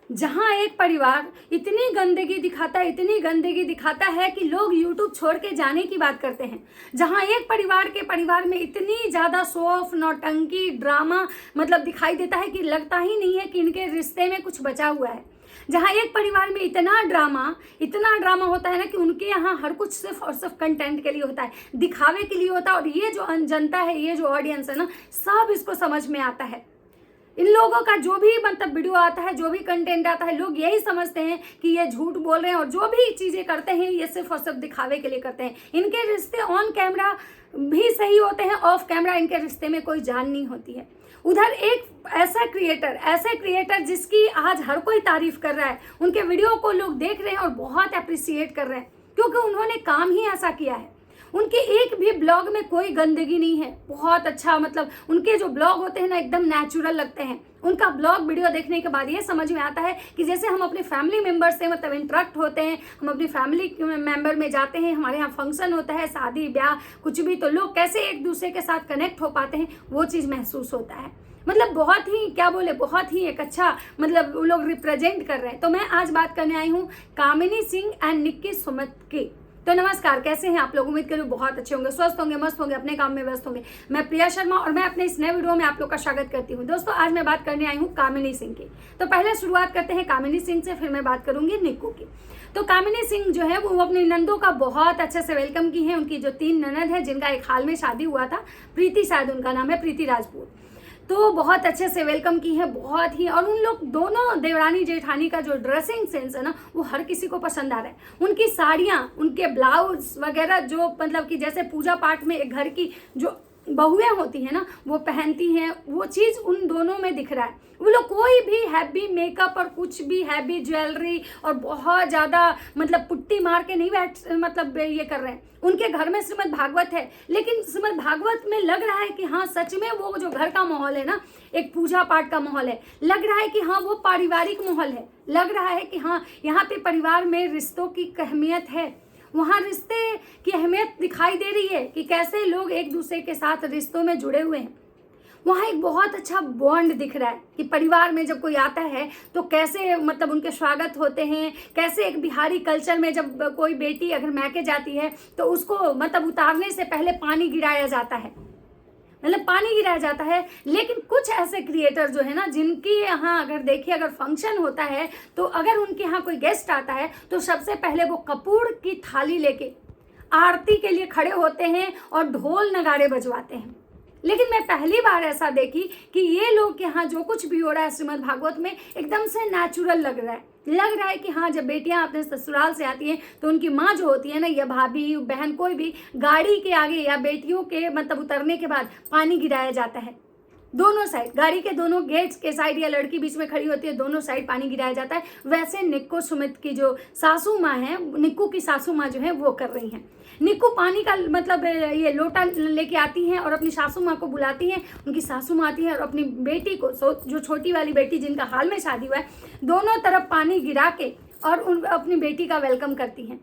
जहां एक परिवार इतनी गंदगी दिखाता है, इतनी गंदगी दिखाता है कि लोग यूट्यूब छोड़ के जाने की बात करते हैं। जहां एक परिवार में इतनी ज्यादा शो ऑफ, नौटंकी, ड्रामा मतलब दिखाई देता है कि लगता ही नहीं है कि इनके रिश्ते में कुछ बचा हुआ है। जहां एक परिवार में इतना ड्रामा होता है ना कि उनके यहाँ हर कुछ सिर्फ और सिर्फ कंटेंट के लिए होता है, दिखावे के लिए होता है। और ये जो जनता है, ये जो ऑडियंस है ना, सब इसको समझ में आता है। इन लोगों का जो भी मतलब वीडियो आता है, जो भी कंटेंट आता है, लोग यही समझते हैं कि ये झूठ बोल रहे हैं, और जो भी चीजें करते हैं ये सिर्फ और सिर्फ दिखावे के लिए करते हैं। इनके रिश्ते ऑन कैमरा भी सही होते हैं, ऑफ कैमरा इनके रिश्ते में कोई जान नहीं होती है। उधर एक ऐसे क्रिएटर जिसकी आज हर कोई तारीफ कर रहा है, उनके वीडियो को लोग देख रहे हैं और बहुत अप्रिसिएट कर रहे हैं, क्योंकि उन्होंने काम ही ऐसा किया है। उनके एक भी ब्लॉग में कोई गंदगी नहीं है, बहुत अच्छा, मतलब उनके जो ब्लॉग होते हैं ना एकदम नेचुरल लगते हैं। उनका ब्लॉग वीडियो देखने के बाद ये समझ में आता है कि जैसे हम अपने फैमिली मेंबर से मतलब इंटरेक्ट होते हैं, हम अपनी फैमिली मेंबर में जाते हैं, हमारे यहाँ फंक्शन होता है, शादी ब्याह कुछ भी, तो लोग कैसे एक दूसरे के साथ कनेक्ट हो पाते हैं, वो चीज़ महसूस होता है। मतलब बहुत ही क्या बोले, बहुत ही एक अच्छा मतलब वो लोग रिप्रेजेंट कर रहे हैं। तो मैं आज बात करने आई हूँ कामिनी सिंह एंड निक्की सुमित की। तो नमस्कार, कैसे हैं आप लोग? उम्मीद करूँ बहुत अच्छे होंगे, स्वस्थ होंगे, मस्त होंगे, अपने काम में व्यस्त होंगे। मैं प्रिया शर्मा और मैं अपने इस नए वीडियो में आप लोग का स्वागत करती हूँ। दोस्तों, आज मैं बात करने आई हूँ कामिनी सिंह की। तो पहले शुरुआत करते हैं कामिनी सिंह से, फिर मैं बात करूंगी निक्कू की। तो कामिनी सिंह जो है वो अपनी नंदों का बहुत अच्छे से वेलकम की है। उनकी जो 3 ननद है, जिनका एक हाल में शादी हुआ था, प्रीति शायद उनका नाम है, प्रीति राजपूत, तो बहुत अच्छे से वेलकम की है, बहुत ही। और उन लोग दोनों देवरानी जेठानी का जो ड्रेसिंग सेंस है ना, वो हर किसी को पसंद आ रहा है। उनकी साड़ियाँ, उनके ब्लाउज वगैरह, जो मतलब कि जैसे पूजा पाठ में एक घर की जो बहुएं होती है ना, वो पहनती हैं, वो चीज़ उन दोनों में दिख रहा है। वो लोग कोई भी हैवी मेकअप और कुछ भी हैवी ज्वेलरी और बहुत ज़्यादा मतलब पुट्टी मार के नहीं मतलब ये कर रहे हैं। उनके घर में श्रीमद् भागवत है, लेकिन श्रीमद् भागवत में लग रहा है कि हाँ सच में वो जो घर का माहौल है ना, एक पूजा पाठ का माहौल है। लग रहा है कि हाँ वो पारिवारिक माहौल है। लग रहा है कि हाँ यहाँ पे परिवार में रिश्तों की अहमियत है, वहाँ रिश्ते की अहमियत दिखाई दे रही है कि कैसे लोग एक दूसरे के साथ रिश्तों में जुड़े हुए हैं। वहाँ एक बहुत अच्छा बॉन्ड दिख रहा है कि परिवार में जब कोई आता है तो कैसे मतलब उनके स्वागत होते हैं। कैसे एक बिहारी कल्चर में जब कोई बेटी अगर मैके जाती है तो उसको मतलब उतारने से पहले पानी गिराया जाता है, मतलब पानी गिराया जाता है। लेकिन कुछ ऐसे क्रिएटर जो है ना, जिनके यहाँ अगर देखिए अगर फंक्शन होता है तो अगर उनके यहाँ कोई गेस्ट आता है तो सबसे पहले वो कपूर की थाली लेके आरती के लिए खड़े होते हैं और ढोल नगाड़े बजवाते हैं। लेकिन मैं पहली बार ऐसा देखी कि ये लोग के यहाँ जो कुछ भी हो रहा है श्रीमद् भागवत में एकदम से नेचुरल लग रहा है कि हाँ जब बेटियां अपने ससुराल से आती हैं तो उनकी माँ जो होती है ना, या भाभी बहन कोई भी, गाड़ी के आगे या बेटियों के मतलब उतरने के बाद पानी गिराया जाता है। दोनों साइड, गाड़ी के दोनों गेट्स के साइड, या लड़की बीच में खड़ी होती है, दोनों साइड पानी गिराया जाता है। वैसे निक्कू सुमित की जो सासू माँ है, निक्कू की सासू माँ जो है वो कर रही हैं। निक्कू पानी का मतलब ये लोटा लेके आती हैं और अपनी सासू माँ को बुलाती हैं। उनकी सासू माँ आती है और अपनी बेटी को, जो छोटी वाली बेटी जिनका हाल में शादी हुआ है, दोनों तरफ पानी गिरा के और अपनी बेटी का वेलकम करती हैं।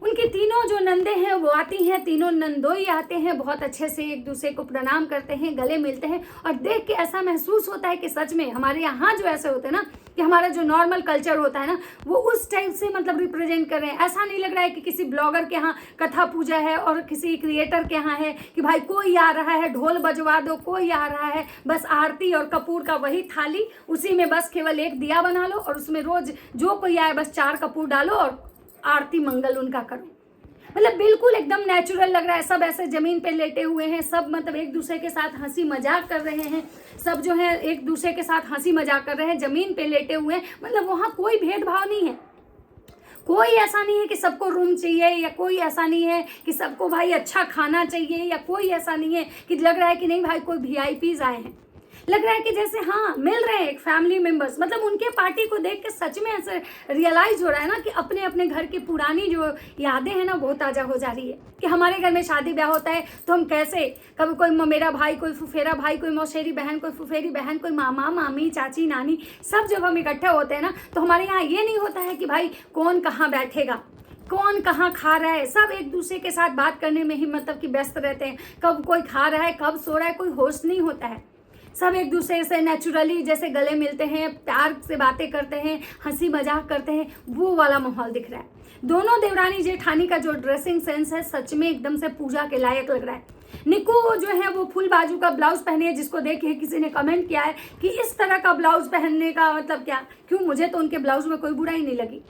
उनकी तीनों जो नंदे हैं वो आती हैं, तीनों नंदोई आते हैं, बहुत अच्छे से एक दूसरे को प्रणाम करते हैं, गले मिलते हैं। और देख के ऐसा महसूस होता है कि सच में हमारे यहाँ जो ऐसे होते हैं ना, कि हमारा जो नॉर्मल कल्चर होता है ना, वो उस टाइप से मतलब रिप्रेजेंट कर रहे हैं। ऐसा नहीं लग रहा है कि किसी ब्लॉगर के यहाँ कथा पूजा है और किसी क्रिएटर के यहाँ है कि भाई कोई आ रहा है ढोल बजवा दो, कोई आ रहा है बस आरती और कपूर का वही थाली, उसी में बस केवल एक दिया बना लो और उसमें रोज जो कोई आए बस 4 कपूर डालो और आरती मंगल उनका करो। मतलब बिल्कुल एकदम नेचुरल लग रहा है। सब ऐसे जमीन पे लेटे हुए हैं, सब मतलब एक दूसरे के साथ हंसी मजाक कर रहे हैं। सब जो है एक दूसरे के साथ हंसी मजाक कर रहे हैं, जमीन पे लेटे हुए हैं। मतलब वहाँ कोई भेदभाव नहीं है। कोई ऐसा नहीं है कि सबको रूम चाहिए, या कोई ऐसा नहीं है कि सबको भाई अच्छा खाना चाहिए, या कोई ऐसा नहीं है कि लग रहा है कि नहीं भाई कोई वीआईपीज आए हैं। लग रहा है कि जैसे हाँ मिल रहे हैं एक फैमिली मेंबर्स। मतलब उनके पार्टी को देख के सच में ऐसे रियलाइज हो रहा है ना कि अपने अपने घर की पुरानी जो यादें हैं ना, वो ताज़ा हो जा रही है कि हमारे घर में शादी ब्याह होता है तो हम कैसे, कभी कोई मेरा भाई, कोई फुफेरा भाई, कोई मौसेरी बहन, कोई फुफेरी बहन, कोई मामा मामी चाची नानी, सब जब हम इकट्ठे होते हैं ना, तो हमारे यहाँ ये नहीं होता है कि भाई कौन कहाँ बैठेगा, कौन कहाँ खा रहा है। सब एक दूसरे के साथ बात करने में ही मतलब कि व्यस्त रहते हैं। कब कोई खा रहा है, कब सो रहा है, कोई होश नहीं होता है। सब एक दूसरे से नेचुरली जैसे गले मिलते हैं, प्यार से बातें करते हैं, हंसी मजाक करते हैं, वो वाला माहौल दिख रहा है। दोनों देवरानी जेठानी का जो ड्रेसिंग सेंस है सच में एकदम से पूजा के लायक लग रहा है। निक्कू जो है वो फुल बाजू का ब्लाउज पहने है, जिसको देख के किसी ने कमेंट किया है कि इस तरह का ब्लाउज पहनने का मतलब क्या, क्यों? मुझे तो उनके ब्लाउज में कोई बुराई नहीं लगी।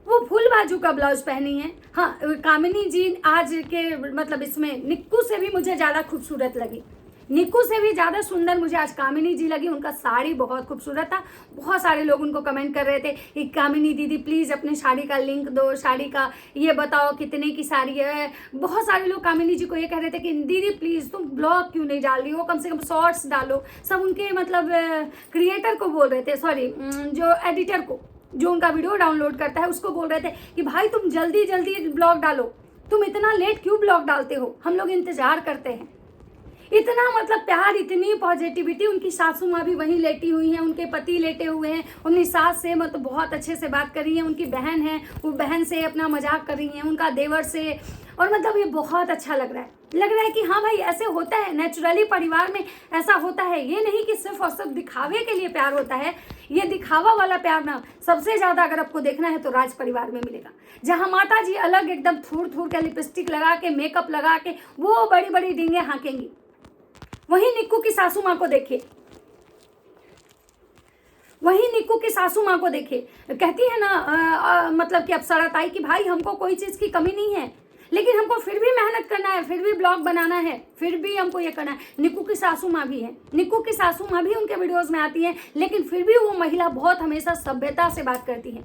वो फुल बाजू का ब्लाउज पहनी है। हाँ, कामिनी जी आज के मतलब इसमें निक्कू से भी मुझे ज़्यादा खूबसूरत लगी, निक्कू से भी ज़्यादा सुंदर मुझे आज कामिनी जी लगी। उनका साड़ी बहुत खूबसूरत था। बहुत सारे लोग उनको कमेंट कर रहे थे कि कामिनी दीदी प्लीज़ अपने साड़ी का लिंक दो, साड़ी का ये बताओ कितने की साड़ी है। बहुत सारे लोग कामिनी जी को ये कह रहे थे कि दीदी प्लीज़ तुम ब्लॉग क्यों नहीं डाल रही हो, कम से कम शॉर्ट्स डालो। सब उनके मतलब क्रिएटर को बोल रहे थे, सॉरी जो एडिटर को, जो उनका वीडियो डाउनलोड करता है उसको बोल रहे थे कि भाई तुम जल्दी जल्दी ब्लॉग डालो, तुम इतना लेट क्यों ब्लॉग डालते हो, हम लोग इंतजार करते हैं। इतना मतलब प्यार, इतनी पॉजिटिविटी। उनकी सासू माँ भी वहीं लेटी हुई हैं, उनके पति लेटे हुए हैं, उनकी सास से मतलब बहुत अच्छे से बात कर रही हैं। उनकी बहन है, वो बहन से अपना मजाक कर रही हैं, उनका देवर से। और मतलब ये बहुत अच्छा लग रहा है कि हाँ भाई ऐसे होता है, नेचुरली परिवार में ऐसा होता है। ये नहीं कि सिर्फ और सिर्फ दिखावे के लिए प्यार होता है। ये दिखावा वाला प्यार ना सबसे ज्यादा अगर आपको देखना है तो राज परिवार में मिलेगा, जहाँ माता जी अलग एकदम थूर थूर के लिपस्टिक लगा के, मेकअप लगा के वो बड़ी बड़ी डींगे हाँकेंगी। वहीं निक्कू की सासू माँ को देखिए, वहीं निक्कू की सासू माँ को देखिए, कहती है ना मतलब कि अप्सरा ताई कि भाई हमको कोई चीज़ की कमी नहीं है, लेकिन हमको फिर भी मेहनत करना है, फिर भी ब्लॉग बनाना है, फिर भी हमको ये करना है। निक्कू की सासू माँ भी है, निक्कू की सासू माँ भी उनके वीडियोस में आती है, लेकिन फिर भी वो महिला बहुत हमेशा सभ्यता से बात करती है।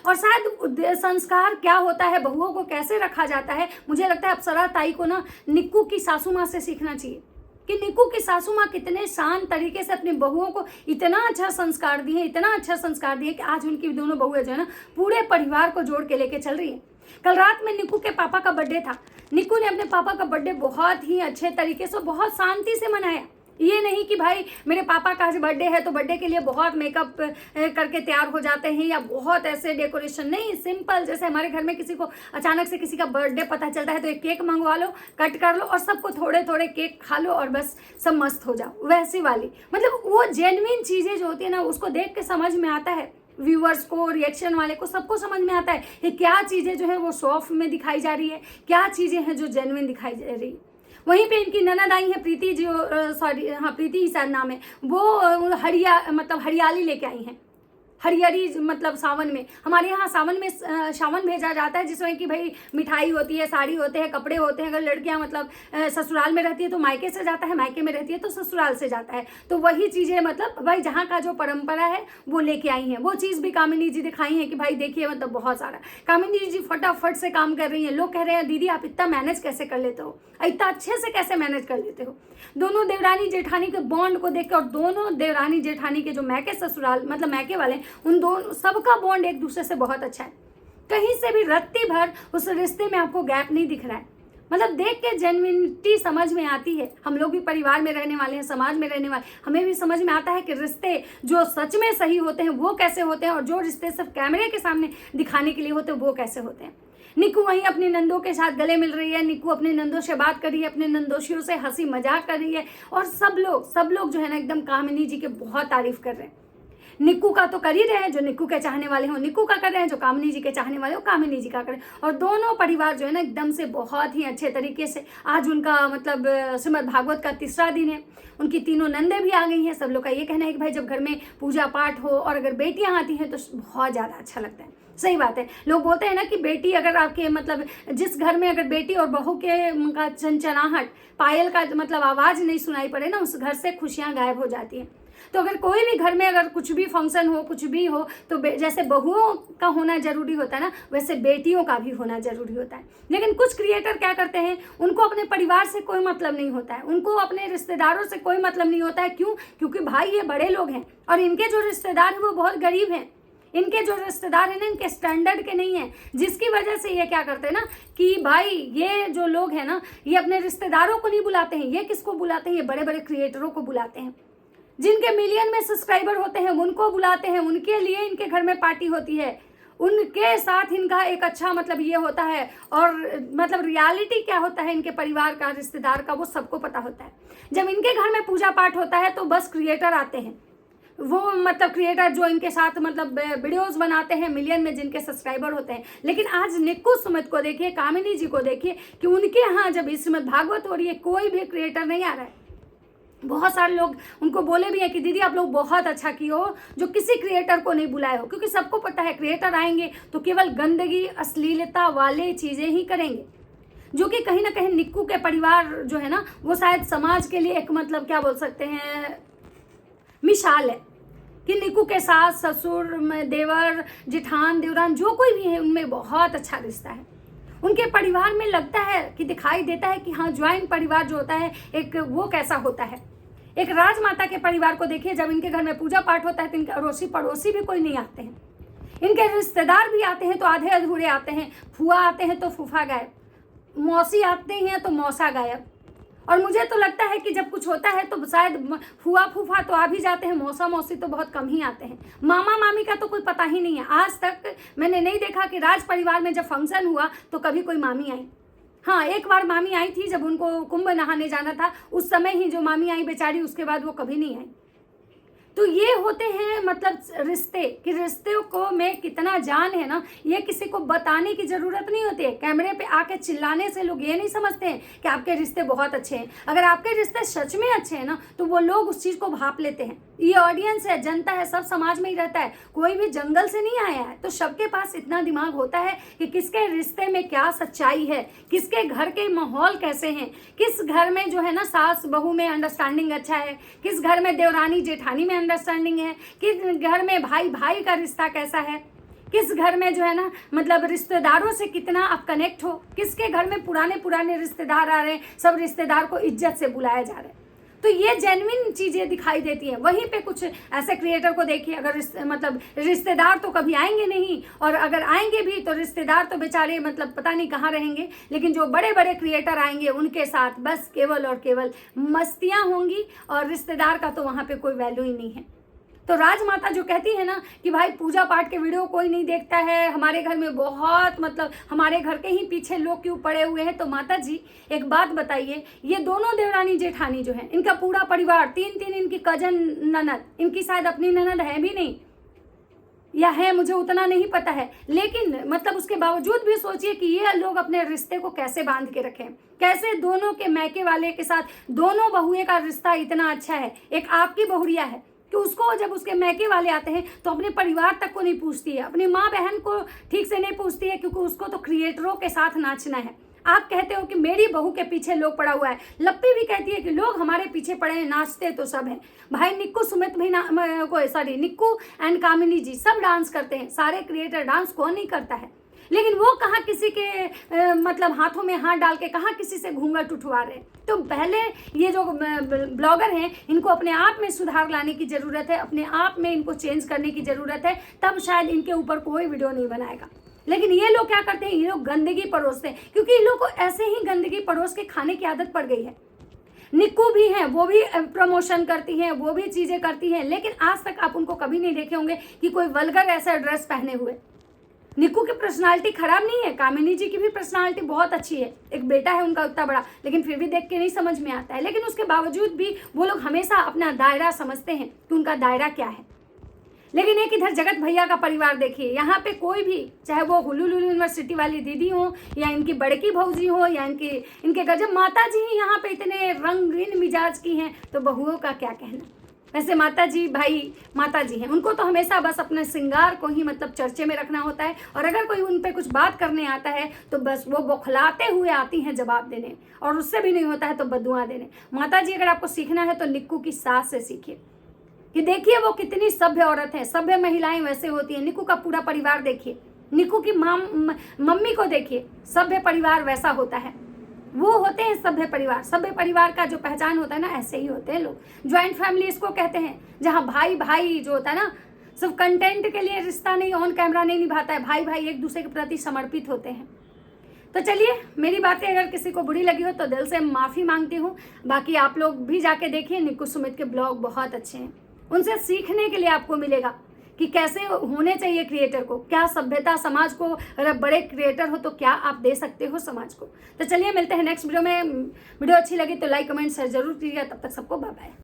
और शायद संस्कार क्या होता है, बहुओं को कैसे रखा जाता है, मुझे लगता है अप्सरा ताई को ना निक्कू की सासू माँ से सीखना चाहिए कि निक्कू की सासू माँ कितने शांत तरीके से अपनी बहुओं को इतना अच्छा संस्कार दिए, इतना अच्छा संस्कार दिए कि आज उनकी दोनों बहुएं जो है ना पूरे परिवार को जोड़ के लेके चल रही है। कल रात में निक्कू के पापा का बर्थडे था। निक्कू ने अपने पापा का बर्थडे बहुत ही अच्छे तरीके से, बहुत शांति से मनाया। ये नहीं कि भाई मेरे पापा का आज बर्थडे है तो बर्थडे के लिए बहुत मेकअप करके तैयार हो जाते हैं या बहुत ऐसे डेकोरेशन, नहीं, सिंपल। जैसे हमारे घर में किसी को अचानक से किसी का बर्थडे पता चलता है तो एक केक मंगवा लो, कट कर लो और सबको थोड़े थोड़े केक खा लो और बस सब मस्त हो जाओ, वैसी वाली। मतलब वो जेन्युइन चीज़ें जो होती है ना उसको देख के समझ में आता है, व्यूअर्स को, रिएक्शन वाले को, सबको समझ में आता है कि क्या चीज़ें जो है वो शो ऑफ में दिखाई जा रही है, क्या चीज़ें हैं जो जेन्युइन दिखाई जा रही है। वहीं पे इनकी ननद आई है प्रीति, जो सॉरी हाँ प्रीति ही शायद नाम है, वो हरियाली लेके आई हैं। हरियाली मतलब सावन में, हमारे यहाँ सावन में सावन भेजा जाता है जिसमें कि भाई मिठाई होती है, साड़ी होते हैं, कपड़े होते हैं। अगर लड़कियाँ मतलब ससुराल में रहती है तो मायके से जाता है, मायके में रहती है तो ससुराल से जाता है। तो वही चीज़ें मतलब भाई जहाँ का जो परंपरा है वो लेके आई हैं। वो चीज़ भी कामिनी जी दिखाई हैं कि भाई देखिए मतलब बहुत सारा। कामिनी जी फटाफट से काम कर रही हैं। लोग कह रहे हैं दीदी आप इतना मैनेज कैसे कर लेते हो, इतना अच्छे से कैसे मैनेज कर लेते हो। दोनों देवरानी जेठानी के बॉन्ड को देख के, और दोनों देवरानी जेठानी के जो मैके ससुराल मतलब मैके वाले, उन दोनों सबका बॉन्ड एक दूसरे से बहुत अच्छा है। कहीं से भी रत्ती भर उस रिश्ते में आपको गैप नहीं दिख रहा है। मतलब देख के जेन्युइनिटी समझ में आती है। हम लोग भी परिवार में रहने वाले हैं, समाज में रहने वाले, हमें भी समझ में आता है कि रिश्ते जो सच में सही होते हैं वो कैसे होते हैं और जो रिश्ते सिर्फ कैमरे के सामने दिखाने के लिए होते हैं वो कैसे होते हैं। निक्कू वहीं अपनी नंदों के साथ गले मिल रही है, निक्कू अपने नंदों से बात कर रही है, अपने नंदोशियों से हंसी मजाक कर रही है और सब लोग जो है ना एकदम कामिनी जी के बहुत तारीफ कर रहे हैं। निक्कू का तो कर ही रहे हैं जो निक्कू के चाहने वाले हो, निक्कू का कर रहे हैं जो कामिनी जी के चाहने वाले हो, कामिनी जी का करें। और दोनों परिवार जो है ना एकदम से बहुत ही अच्छे तरीके से, आज उनका मतलब श्रीमद् भागवत का 3रा दिन है, उनकी तीनों नंदे भी आ गई हैं। सब लोग का ये कहना है कि भाई जब घर में पूजा पाठ हो और अगर बेटियां आती हैं तो बहुत ज़्यादा अच्छा लगता है। सही बात है। लोग बोलते हैं ना कि बेटी अगर आपके मतलब जिस घर में अगर बेटी और बहू के का चंचनाहट, पायल का मतलब आवाज़ नहीं सुनाई पड़े ना, उस घर से खुशियाँ गायब हो जाती हैं। तो अगर कोई भी घर में अगर कुछ भी फंक्शन हो, कुछ भी हो, तो जैसे बहुओं का होना जरूरी होता है ना, वैसे बेटियों का भी होना जरूरी होता है। लेकिन कुछ क्रिएटर क्या करते हैं, उनको अपने परिवार से कोई मतलब नहीं होता है, उनको अपने रिश्तेदारों से कोई मतलब नहीं होता है। क्यों? क्योंकि भाई ये बड़े लोग हैं और इनके जो रिश्तेदार हैं वो बहुत गरीब हैं। इनके जो रिश्तेदार हैं ना इनके स्टैंडर्ड के नहीं है, जिसकी वजह से ये क्या करते हैं ना कि भाई ये जो लोग हैं ना ये अपने रिश्तेदारों को नहीं बुलाते हैं। ये किसको बुलाते हैं? ये बड़े बड़े क्रिएटरों को बुलाते हैं, जिनके मिलियन में सब्सक्राइबर होते हैं उनको बुलाते हैं, उनके लिए इनके घर में पार्टी होती है। उनके साथ इनका एक अच्छा मतलब ये होता है, और मतलब रियलिटी क्या होता है इनके परिवार का, रिश्तेदार का, वो सबको पता होता है। जब इनके घर में पूजा पाठ होता है तो बस क्रिएटर आते हैं, वो मतलब क्रिएटर जो इनके साथ मतलब वीडियोस बनाते हैं मिलियन में, जिनके सब्सक्राइबर होते हैं। लेकिन आज निक्कू सुमित को देखिए, कामिनी जी को देखिए कि उनके यहाँ जब श्रीमद् भागवत हो रही है कोई भी क्रिएटर नहीं आ रहा है। बहुत सारे लोग उनको बोले भी हैं कि दीदी आप लोग बहुत अच्छा किए हो जो किसी क्रिएटर को नहीं बुलाए हो, क्योंकि सबको पता है क्रिएटर आएंगे तो केवल गंदगी अश्लीलता वाले चीज़ें ही करेंगे, जो कि कहीं ना कहीं निक्कू के परिवार जो है ना वो शायद समाज के लिए एक मतलब क्या बोल सकते हैं मिसाल है कि निक्कू के सास ससुर देवर जेठान देवरान जो कोई भी है उनमें बहुत अच्छा रिश्ता है। उनके परिवार में लगता है कि दिखाई देता है कि हाँ ज्वाइंट परिवार जो होता है एक वो कैसा होता है। एक राजमाता के परिवार को देखिए, जब इनके घर में पूजा पाठ होता है तो इनके अड़ोसी पड़ोसी भी कोई नहीं आते हैं, इनके रिश्तेदार भी आते हैं तो आधे अधूरे आते हैं, फुआ आते हैं तो फूफा गायब, मौसी आते हैं तो मौसा गायब। और मुझे तो लगता है कि जब कुछ होता है तो शायद फुआ फूफा तो आ भी जाते हैं, मौसा मौसी तो बहुत कम ही आते हैं, मामा मामी का तो कोई पता ही नहीं है। आज तक मैंने नहीं देखा कि राज परिवार में जब फंक्शन हुआ तो कभी कोई मामी आई। हाँ, एक बार मामी आई थी जब उनको कुंभ नहाने जाना था, उस समय ही जो मामी आई बेचारी, उसके बाद वो कभी नहीं आई। तो ये होते हैं मतलब रिश्ते, कि रिश्ते को में कितना जान है ना, ये किसी को बताने की जरूरत नहीं होती है। कैमरे पे आके चिल्लाने से लोग ये नहीं समझते हैं कि आपके रिश्ते बहुत अच्छे हैं। अगर आपके रिश्ते सच में अच्छे हैं ना तो वो लोग उस चीज को भाप लेते हैं। ये ऑडियंस है, जनता है, सब समाज में ही रहता है, कोई भी जंगल से नहीं आया है। तो सबके पास इतना दिमाग होता है कि किसके रिश्ते में क्या सच्चाई है, किसके घर के माहौल कैसे हैं, किस घर में जो है ना सास बहू में अंडरस्टैंडिंग अच्छा है, किस घर में देवरानी जेठानी में अंडरस्टैंडिंग है, किस घर में भाई भाई का रिश्ता कैसा है, किस घर में जो है ना मतलब रिश्तेदारों से कितना आप कनेक्ट हो, किसके घर में पुराने पुराने रिश्तेदार आ रहे हैं, सब रिश्तेदार को इज्जत से बुलाया जा रहा है। तो ये जेन्युइन चीजें दिखाई देती हैं। वहीं पे कुछ ऐसे क्रिएटर को देखिए, अगर मतलब रिश्तेदार तो कभी आएंगे नहीं, और अगर आएंगे भी तो रिश्तेदार तो बेचारे मतलब पता नहीं कहाँ रहेंगे, लेकिन जो बड़े बड़े क्रिएटर आएंगे उनके साथ बस केवल और केवल मस्तियां होंगी, और रिश्तेदार का तो वहाँ पे कोई वैल्यू ही नहीं है। तो राजमाता जो कहती है ना कि भाई पूजा पाठ के वीडियो कोई नहीं देखता है, हमारे घर में बहुत मतलब हमारे घर के ही पीछे लोग क्यों पड़े हुए हैं, तो माता जी एक बात बताइए, ये दोनों देवरानी जेठानी जो है इनका पूरा परिवार, तीन इनकी कजन ननद, इनकी शायद अपनी ननद है भी नहीं या है मुझे उतना नहीं पता है, लेकिन मतलब उसके बावजूद भी सोचिए कि ये लोग अपने रिश्ते को कैसे बांध के रखें, कैसे दोनों के मैके वाले के साथ दोनों बहुए का रिश्ता इतना अच्छा है। एक आपकी बहुरिया है कि उसको जब उसके मैके वाले आते हैं तो अपने परिवार तक को नहीं पूछती है, अपनी माँ बहन को ठीक से नहीं पूछती है, क्योंकि उसको तो क्रिएटरों के साथ नाचना है। आप कहते हो कि मेरी बहू के पीछे लोग पड़ा हुआ है, लप्पी भी कहती है कि लोग हमारे पीछे पड़े हैं, नाचते तो सब हैं। भाई निक्कू सुमित भी निक्कू एंड कामिनी जी सब डांस करते हैं, सारे क्रिएटर डांस कौन नहीं करता है, लेकिन वो कहाँ किसी के मतलब हाथों में हाथ डाल के कहाँ किसी से घूंघट उठवा रहे। तो पहले ये जो ब्लॉगर हैं इनको अपने आप में सुधार लाने की ज़रूरत है, अपने आप में इनको चेंज करने की ज़रूरत है, तब शायद इनके ऊपर कोई वीडियो नहीं बनाएगा। लेकिन ये लोग क्या करते हैं, ये लोग गंदगी परोसते हैं, क्योंकि इन लोग को ऐसे ही गंदगी परोस के खाने की आदत पड़ गई है। निक्कू भी हैं, वो भी प्रमोशन करती हैं, वो भी चीज़ें करती हैं, लेकिन आज तक आप उनको कभी नहीं देखे होंगे कि कोई वल्गर ऐसा ड्रेस पहने हुए। निक्कू की पर्सनालिटी खराब नहीं है, कामिनी जी की भी पर्सनालिटी बहुत अच्छी है, एक बेटा है उनका उतना बड़ा, लेकिन फिर भी देख के नहीं समझ में आता है। लेकिन उसके बावजूद भी वो लोग हमेशा अपना दायरा समझते हैं कि उनका दायरा क्या है। लेकिन एक इधर जगत भैया का परिवार देखिए, यहाँ पे कोई भी, चाहे वो हुलुलु यूनिवर्सिटी वाली दीदी हो या इनकी बड़की भौजी हो या इनके गजब माता जी ही यहाँ पे इतने रंगीन मिजाज की हैं, तो बहुओं का क्या कहना। वैसे माता जी भाई माता जी हैं, उनको तो हमेशा बस अपने श्रृंगार को ही मतलब चर्चे में रखना होता है, और अगर कोई उन पे कुछ बात करने आता है तो बस वो बौखलाते हुए आती हैं जवाब देने, और उससे भी नहीं होता है तो बदुआ देने। माता जी अगर आपको सीखना है तो निक्कू की सास से सीखिए कि देखिए वो कितनी सभ्य औरत है, सभ्य महिलाएं वैसे होती हैं। निक्कू का पूरा परिवार देखिए, निक्कू की मम्मी को देखिए, सभ्य परिवार वैसा होता है, वो होते हैं सभ्य परिवार। सभ्य परिवार का जो पहचान होता है ना, ऐसे ही होते हैं लोग। ज्वाइंट फैमिली इसको कहते हैं, जहाँ भाई भाई जो होता है ना, सिर्फ कंटेंट के लिए रिश्ता नहीं, ऑन कैमरा नहीं निभाता है, भाई भाई एक दूसरे के प्रति समर्पित होते हैं। तो चलिए, मेरी बातें अगर किसी को बुरी लगी हो तो दिल से माफ़ी मांगती हूँ। बाकी आप लोग भी जाके देखिए, निक्कू सुमित के ब्लॉग बहुत अच्छे हैं, उनसे सीखने के लिए आपको मिलेगा कि कैसे होने चाहिए क्रिएटर को, क्या सभ्यता समाज को, अगर आप बड़े क्रिएटर हो तो क्या आप दे सकते हो समाज को। तो चलिए मिलते हैं नेक्स्ट वीडियो में। वीडियो अच्छी लगी तो लाइक कमेंट शेयर जरूर कीजिएगा। तब तक सबको बाय बाय।